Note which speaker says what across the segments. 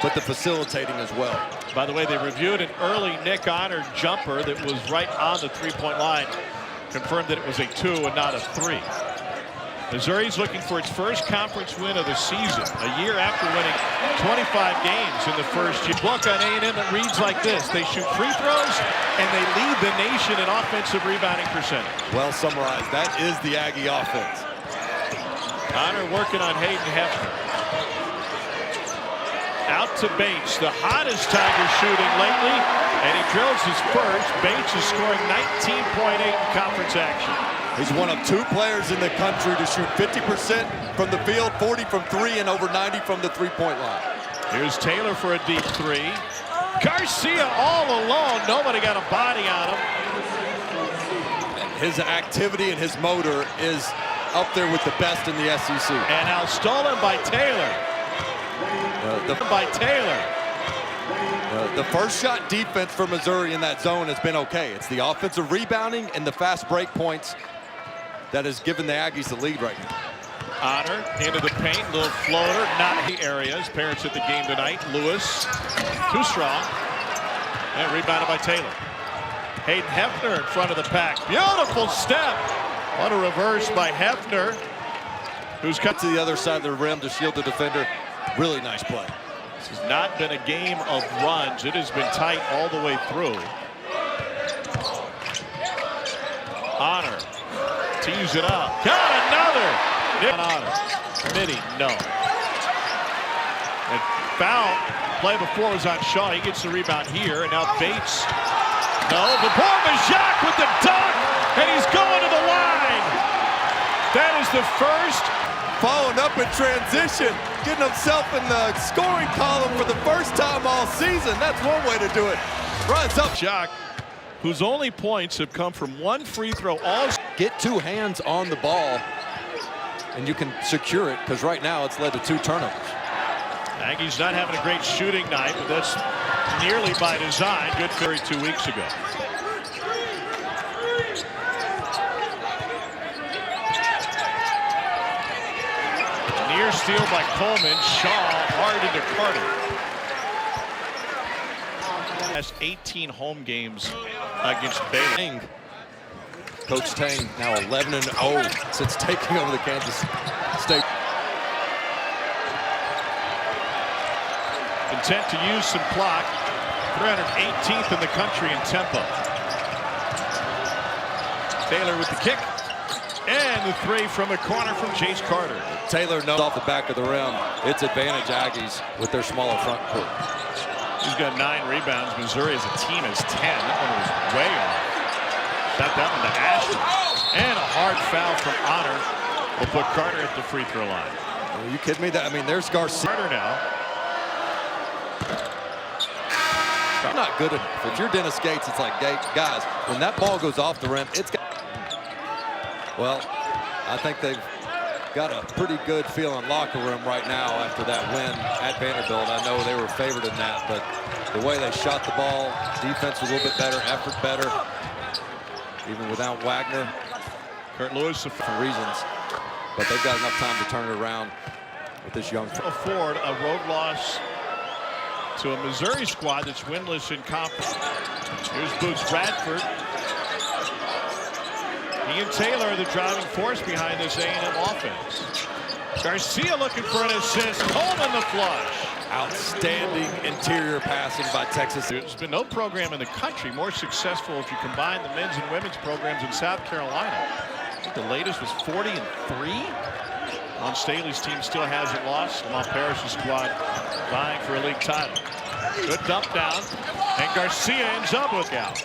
Speaker 1: but the facilitating as well.
Speaker 2: By the way, they reviewed an early Nick Honor jumper that was right on the three-point line. Confirmed that it was a 2 and not a 3. Missouri's looking for its first conference win of the season, a year after winning 25 games in the first year. Look on A&M that reads like this. They shoot free throws, and they lead the nation in offensive rebounding percentage.
Speaker 1: Well summarized. That is the Aggie offense.
Speaker 2: Honor working on Hayden Hefner. Out to Bates, the hottest Tiger shooting lately, and he drills his first. Bates is scoring 19.8 in conference action.
Speaker 1: He's one of 2 players in the country to shoot 50% from the field, 40 from 3, and over 90 from the three-point line.
Speaker 2: Here's Taylor for a deep 3. Garcia all alone. Nobody got a body on him.
Speaker 1: His activity and his motor is up there with the best in the SEC.
Speaker 2: And now stolen by Taylor.
Speaker 1: The first shot defense for Missouri in that zone has been okay. It's the offensive rebounding and the fast break points that has given the Aggies the lead right now.
Speaker 2: Honor into the paint, little floater, not in the areas. Parents at the game tonight. Lewis, too strong, and rebounded by Taylor. Hayden Hefner in front of the pack. Beautiful step. What a reverse by Hefner, who's cut
Speaker 1: to the other side of the rim to shield the defender. Really nice play.
Speaker 2: This has not been a game of runs. It has been tight all the way through. Honor tees it up. Got another. Honor. Mitty, no. And foul play before was on Shaw. He gets the rebound here, and now Bates. No, but Jacques with the dunk, and he's going to the line. That is the first.
Speaker 1: Following up in transition, getting himself in the scoring column for the first time all season. That's one way to do it. Runs up.
Speaker 2: Jacques, whose only points have come from 1 free throw all.
Speaker 1: Get 2 hands on the ball, and you can secure it, because right now it's led to 2 turnovers.
Speaker 2: Aggies not having a great shooting night, but that's nearly by design. Good 32 weeks ago. Near steal by Coleman. Shaw hard into Carter. Has 18 home games against Baylor.
Speaker 1: Coach Tang now 11-0 since taking over the Kansas State.
Speaker 2: Content to use some clock. 318th in the country in tempo. Taylor with the kick. And the 3 from the corner from Jace Carter.
Speaker 1: Taylor knows off the back of the rim. It's advantage Aggies with their smaller front court.
Speaker 2: He's got 9 rebounds. Missouri as a team has 10. That one was way off. Shot that one to Ashton. And a hard foul from Honor will put Carter at the free throw line.
Speaker 1: Are you kidding me? I mean, there's Garcia.
Speaker 2: Carter now.
Speaker 1: Not good enough. If you're Dennis Gates, it's like, guys, when that ball goes off the rim, it's got. Well, I think they've got a pretty good feeling locker room right now after that win at Vanderbilt. I know they were favored in that, but the way they shot the ball, defense was a little bit better, effort better, even without Wagner.
Speaker 2: Kurt Lewis
Speaker 1: for reasons, but they've got enough time to turn it around with this young.
Speaker 2: Afford a road loss to a Missouri squad that's winless in conference. Here's Boots Radford. He and Taylor are the driving force behind this A&M offense. Garcia looking for an assist. Coleman the flush.
Speaker 1: Outstanding interior passing by Texas.
Speaker 2: There's been no program in the country more successful if you combine the men's and women's programs in South Carolina. I think the latest was 40-3. Ron Staley's team still hasn't lost. Lamont Parrish's squad vying for a league title. Good dump down, and Garcia ends up with out.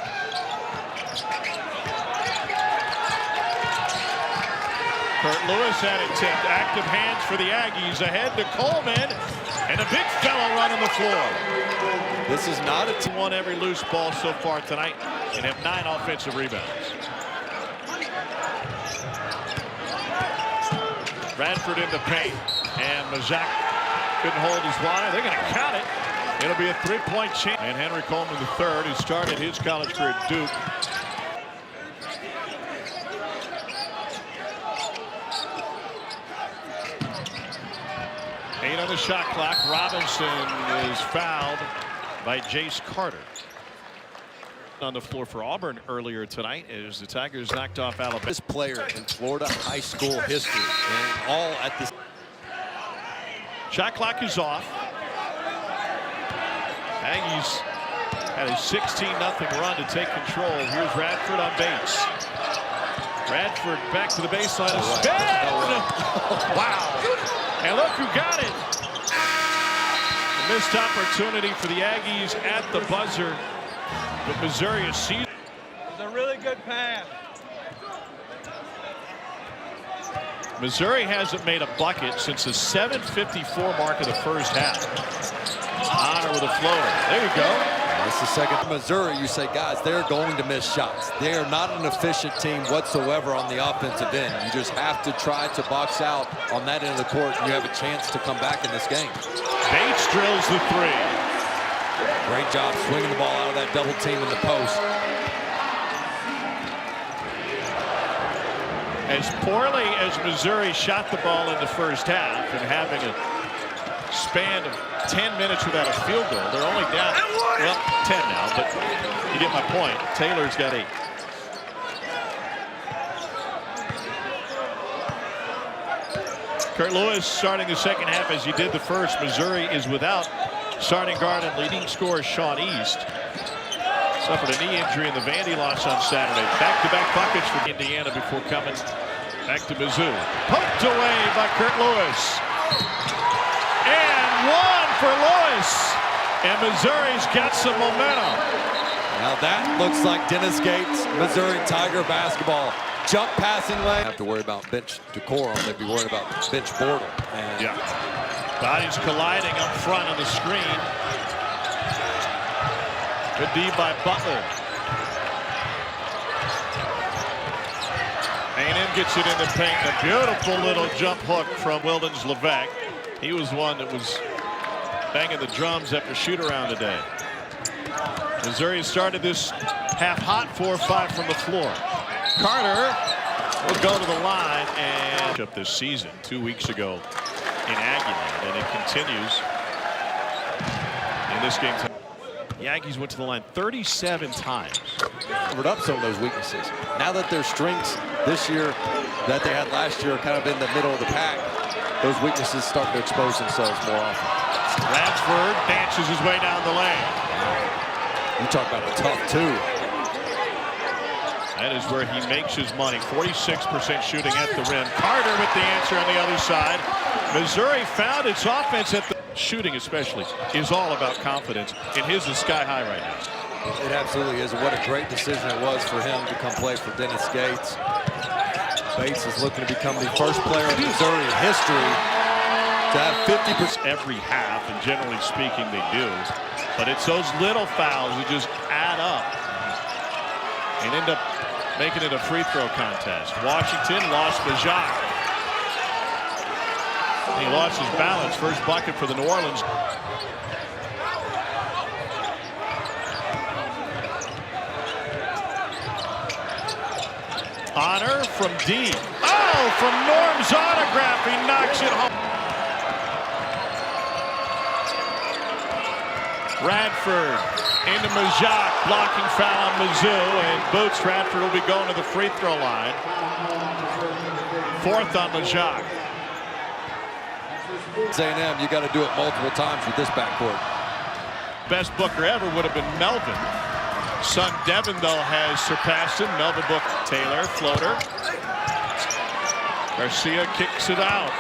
Speaker 2: Kurt Lewis had it tipped. Active hands for the Aggies. Ahead to Coleman, and a big fella running the floor.
Speaker 1: This is not a team.
Speaker 2: Won every loose ball so far tonight and have 9 offensive rebounds. Radford in the paint, and Mazak couldn't hold his water. They're going to count it. It'll be a 3-point chance. And Henry Coleman III, who started his college career at Duke. A&M on the shot clock. Robinson is fouled by Jace Carter. On the floor for Auburn earlier tonight as the Tigers knocked off Alabama.
Speaker 1: This player in Florida high school history, and all at this.
Speaker 2: Shot clock is off. Aggies had a 16-0 run to take control. Here's Radford on base. Radford back to the baseline. A spin! Wow. And look who got it. A missed opportunity for the Aggies at the buzzer. But Missouri is seized.
Speaker 3: It's a really good pass.
Speaker 2: Missouri hasn't made a bucket since the 7:54 mark of the first half. Honor with a floater. There you go.
Speaker 1: That's the second. Missouri, you say, guys, they're going to miss shots. They are not an efficient team whatsoever on the offensive end. You just have to try to box out on that end of the court, and you have a chance to come back in this game.
Speaker 2: Bates drills the three.
Speaker 1: Great job swinging the ball out of that double team in the post.
Speaker 2: As poorly as Missouri shot the ball in the first half and having a span of 10 minutes without a field goal, they're only down, well, 10 now, but you get my point. Taylor's got 8. Kurt Lewis starting the second half as he did the first. Missouri is without starting guard and leading scorer Sean East. Suffered a knee injury in the Vandy loss on Saturday. Back-to-back buckets for Indiana before coming back to Mizzou. Poked away by Kurt Lewis. And one for Lewis. And Missouri's got some momentum.
Speaker 1: Now that looks like Dennis Gates, Missouri Tiger basketball. Jump passing lane. Have to worry about bench decorum. They'd be worried about bench boredom. And
Speaker 2: yeah. Bodies colliding up front on the screen. Good D by Butler. A&M gets it in the paint. A beautiful little jump hook from Wildens Levesque. He was one that was banging the drums after shoot-around today. Missouri started this half hot, 4-5 from the floor. Carter will go to the line and up this season 2 weeks ago in Aggieland, and it continues in this game. The Aggies went to the line 37 times.
Speaker 1: Covered up some of those weaknesses. Now that their strengths this year that they had last year are kind of in the middle of the pack, those weaknesses start to expose themselves more often.
Speaker 2: Radford dances his way down the lane.
Speaker 1: You talk about a tough 2.
Speaker 2: That is where he makes his money. 46% shooting at the rim. Carter with the answer on the other side. Missouri found its offense at the shooting, especially, is all about confidence. And his is sky high right now.
Speaker 1: It absolutely is. What a great decision it was for him to come play for Dennis Gates. Bates is looking to become the first player in Missouri in history to have 50%
Speaker 2: every half, and generally speaking, they do. But it's those little fouls that just add up and end up making it a free throw contest. Washington lost Majak. He lost his balance. First bucket for the New Orleans. Honor from D. Oh, from Norm's autograph. He knocks it home. Radford into Majak, blocking foul on Mizzou, and Boots. Radford will be going to the free throw line. 4th on Majak.
Speaker 1: A&M, you got to do it multiple times with this backcourt.
Speaker 2: Best Booker ever would have been Melvin. Son Devin, though, has surpassed him. Melvin Booker, Taylor, floater. Garcia kicks it out.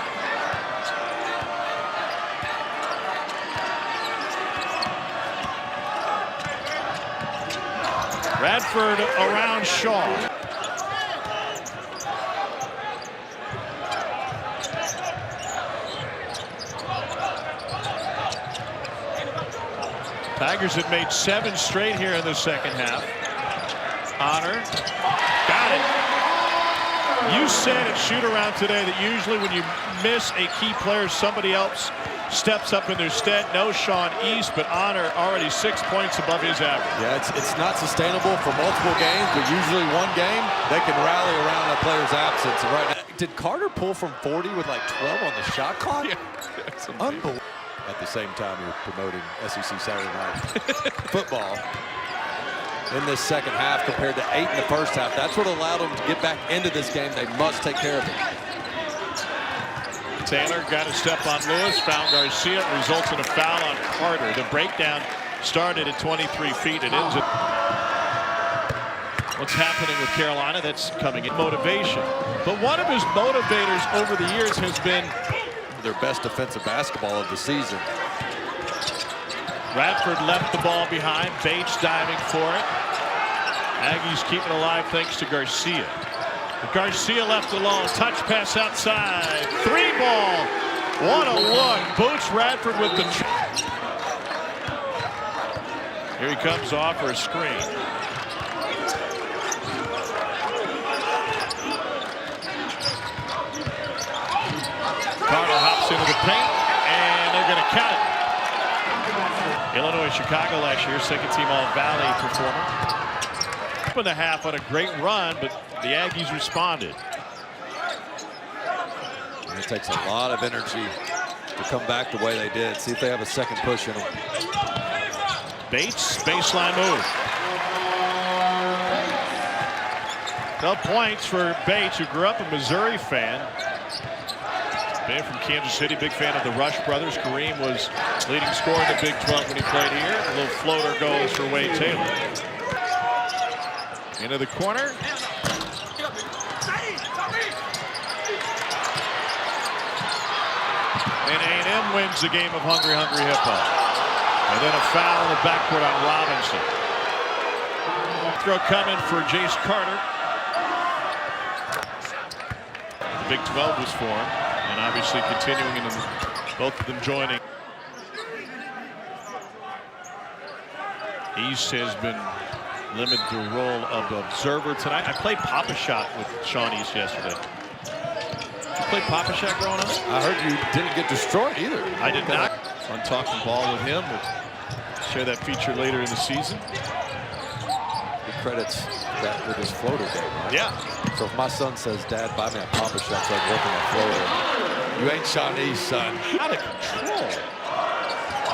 Speaker 2: Radford around Shaw. Tigers have made 7 straight here in the second half. Honor. Got it. You said at shoot-around today that usually when you miss a key player, somebody else steps up in their stead. No Sean East, but Honor already 6 points above his average.
Speaker 1: Yeah, it's not sustainable for multiple games, but usually one game, they can rally around a player's absence. And right now, Did Carter pull from 40 with like 12 on the shot clock?
Speaker 2: Yeah.
Speaker 1: Unbelievable. At the same time, you're promoting SEC Saturday Night football in this second half compared to 8 in the first half. That's what allowed them to get back into this game. They must take care of it.
Speaker 2: Taylor got a step on Lewis, found Garcia, results in a foul on Carter. The breakdown started at 23 feet. It ends at what's happening with Carolina. That's coming in motivation. But one of his motivators over the years has been
Speaker 1: their best defensive basketball of the season.
Speaker 2: Radford left the ball behind. Bates diving for it. Aggies keep it alive thanks to Garcia. Garcia left alone. Touch pass outside. 3-ball. What a look. Boots Radford with the. Here he comes off for a screen. Carter hops into the paint, and they're going to count it. Illinois, Chicago last year, second-team All-Valley performer. Up in the half on a great run, but the Aggies responded.
Speaker 1: And it takes a lot of energy to come back the way they did. See if they have a second push in them.
Speaker 2: Bates, baseline move. No points for Bates, who grew up a Missouri fan. Man from Kansas City, big fan of the Rush brothers. Kareem was leading scorer in the Big 12 when he played here. A little floater goes for Wade Taylor. Into the corner. And A&M wins the game of Hungry Hungry Hippo. And then a foul in the backcourt on Robinson. Throw coming for Jace Carter. The Big 12 was formed. And obviously continuing in both of them joining. East has been limited to the role of observer tonight. I played Pop-A-Shot with Sean East yesterday. Did you play Pop-A-Shot growing up?
Speaker 1: I heard you didn't get destroyed either.
Speaker 2: I did not. Fun talking ball with him. We'll share that feature later in the season.
Speaker 1: He credits that with his floater game, right?
Speaker 2: Yeah.
Speaker 1: So if my son says, Dad, buy me a Pop-A-Shot so I can work on my floater, you ain't Sean East, son.
Speaker 2: Out of control.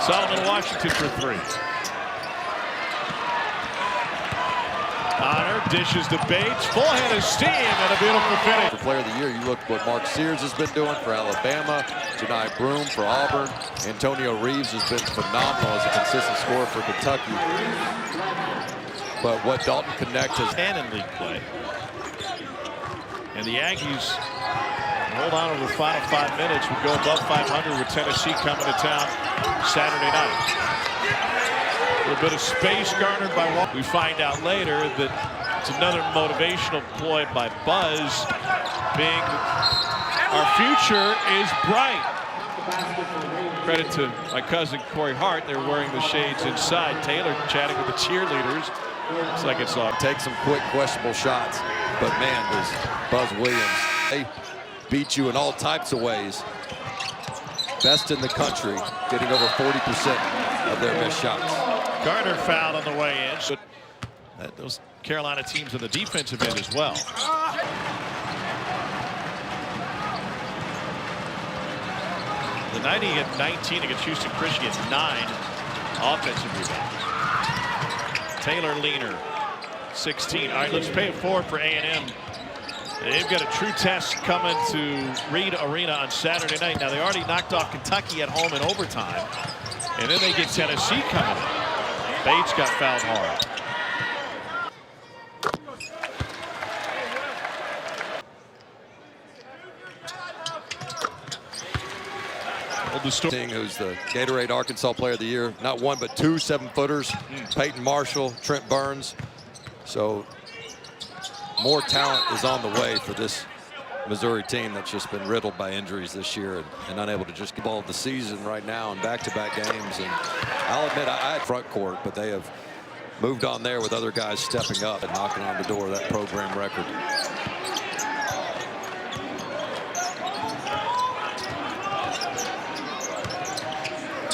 Speaker 2: Solomon Washington for 3. Honor dishes to Bates. Full head of steam and a beautiful finish.
Speaker 1: For Player of the Year, you look what Mark Sears has been doing for Alabama, Janai Broome for Auburn, Antonio Reeves has been phenomenal as a consistent scorer for Kentucky. But what Dalton Connect has
Speaker 2: Cannon League play. And the Aggies hold on over the final 5 minutes. We go above 500 with Tennessee coming to town Saturday night. A little bit of space garnered by Walt. We find out later that it's another motivational ploy by Buzz, being our future is bright. Credit to my cousin Corey Hart. They're wearing the shades inside. Taylor chatting with the cheerleaders. Looks like it's off.
Speaker 1: take some quick questionable shots, but man, does Buzz Williams, they beat you in all types of ways. Best in the country, getting over 40% of their missed shots.
Speaker 2: Carter fouled on the way in. So those Carolina teams on the defensive end as well. The 90 at 19 against Houston Christian, 9 offensive rebounds. Taylor Leaner, 16. All right, let's pay it forward for A&M. They've got a true test coming to Reed Arena on Saturday night. Now, they already knocked off Kentucky at home in overtime. And then they get Tennessee coming in. Bates got fouled hard.
Speaker 1: Who's the Gatorade Arkansas Player of the Year. Not one, but 2 7-footers. Peyton Marshall, Trent Burns. So more talent is on the way for this Missouri team that's just been riddled by injuries this year and unable to just get all of the season right now in back-to-back games. And I'll admit, I had front court, but they have moved on there with other guys stepping up and knocking on the door of that program record.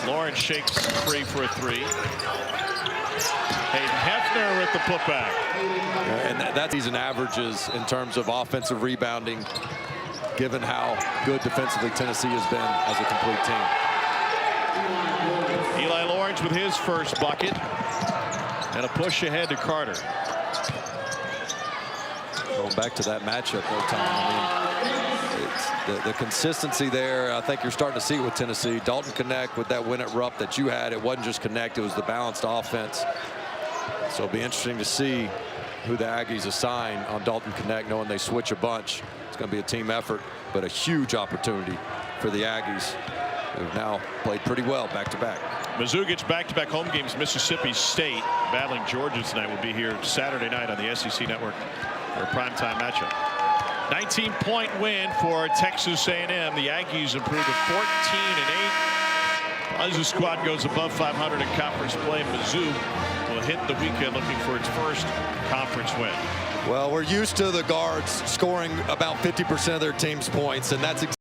Speaker 2: Lawrence shakes free for a 3. Hayden Hefner with the putback.
Speaker 1: And that's season averages in terms of offensive rebounding given how good defensively Tennessee has been as a complete team.
Speaker 2: Eli Lawrence with his first bucket. And a push ahead to Carter.
Speaker 1: Going back to that matchup, though, Tom. I mean, it's the consistency there. I think you're starting to see with Tennessee. Dalton Knecht with that win at Rupp that you had. It wasn't just Knecht. It was the balanced offense. So it'll be interesting to see who the Aggies assign on Dalton Knecht, knowing they switch a bunch. It's going to be a team effort, but a huge opportunity for the Aggies, who've now played pretty well back-to-back.
Speaker 2: Mizzou gets back-to-back home games. Mississippi State battling Georgia tonight. Will be here Saturday night on the SEC Network for a primetime matchup. 19-point win for Texas A&M. The Aggies improved to 14-8. As the squad goes above 500 in conference play, Mizzou will hit the weekend looking for its first conference win.
Speaker 1: Well, we're used to the guards scoring about 50% of their team's points, and that's